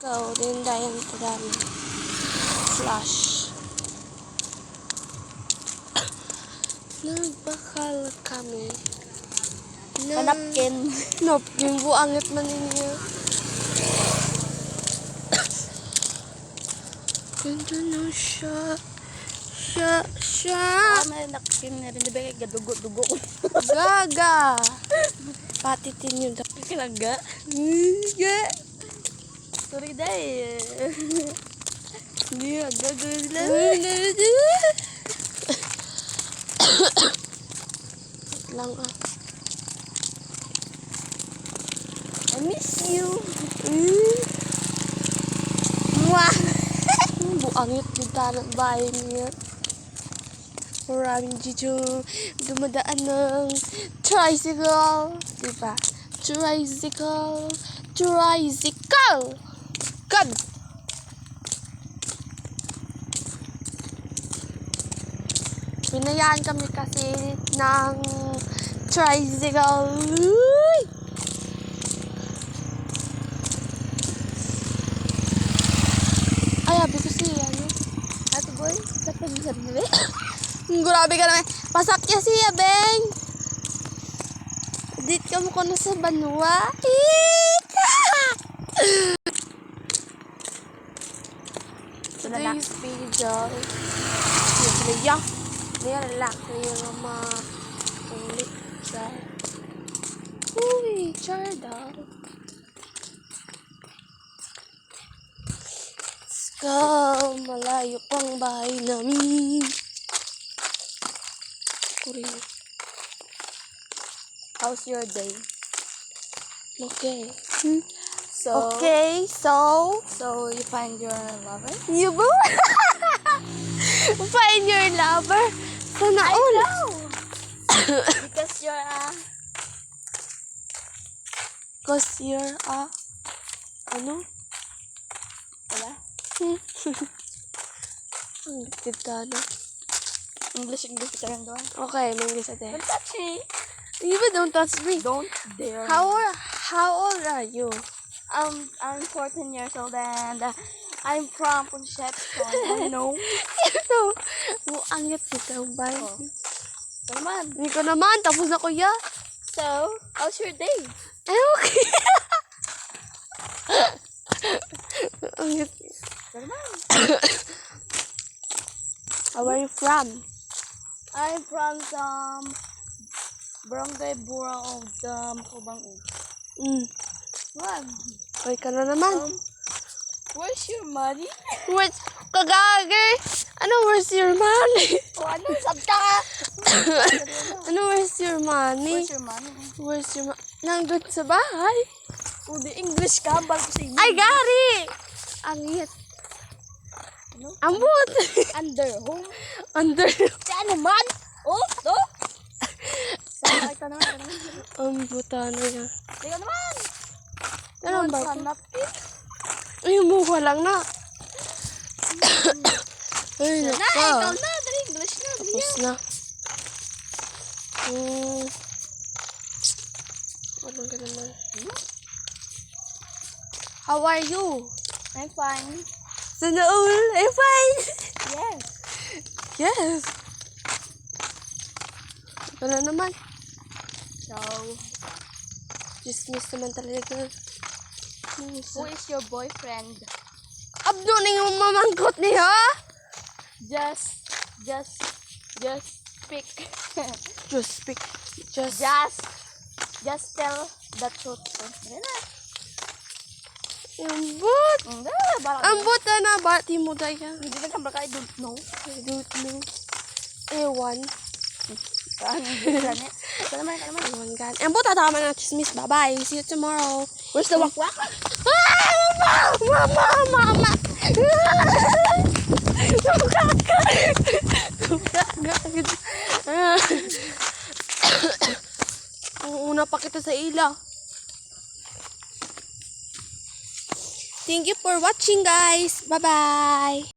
go din dahil dami. Flash. Nagbakal kami. Napkin. Napkin po, angit man ninyo. Ganda na siya. May napkin na rin. Diba gadugo-dugo? Gaga. Patitin yun. Kinaga. Sorry day. Hindi, gaga lang I miss you. Mwah! Buangit yung tanang bahay niya. Maraming dito dumadaan ng tricycle. Diba? Tricycle. God! Pinayaan kami kasi ng tricycle. Uy! Ay, abi ko siya, ano? Ate boy, dapat bisa rin. Grabe ka naman. Pasak niya siya, Beng. Dito ka mo ko na sa banwa. Today's video is Leah. Nilalaki yung mga ulit sa uy, Charda. Let's go. Malayo pang bahay namin. Korea. How's your day? Okay. So So you find your lover? you boo? Find your lover. Sana all. Because you're Cause you're ano? wala? Ang ganda na. English kita yung doon. Okay, may English ate. Don't touch me. Even don't touch me. Don't dare. How old are you? I'm 14 years old and I'm from Concepcion. No. Angit kita, bay. Oh. Naman. Hindi ko naman, tapos na kuya. So, how's your day? Ay, okay. Angit. Naman. Where are you from? I'm from some barangay Burang of the Makubang. What? Ay ka na naman. Where's your money? Where's, kagagi? Ano, where's your money? O ano, sabta ka? Ano, where's your money? Where's your money? Where's your money? Nandun sa bahay. O di English ka, bal ko sa inyo. Ay, gari! Angit. Ano? Ambot! Under home? Under. Saan naman? Oh, to? Saan ka naman? Ambutan na yan. Tingnan naman. Ano ba? Hanap eh. Ay, mukha lang na. Ay, Na, naka. ikaw na. Dali, English na. Tapos na. Ano ka naman? How are you? I'm fine. Sana all, I'm fine. Yes. Yes. Ito na naman. So, Dismiss naman talaga. who is your boyfriend? Abdo na yung mamangkot niya. Just speak. Just speak. Just tell the truth. Ambot. Balak. Ambot na bati mo daya. Hindi na kang I don't know. I don't know. Ewan. Ito naman. Ewan gan. Ambot tama na chismis. Bye-bye. See you tomorrow. Where's the wakwak? Mama! Una pa kita sa ila. Thank you for watching, guys. Bye-bye.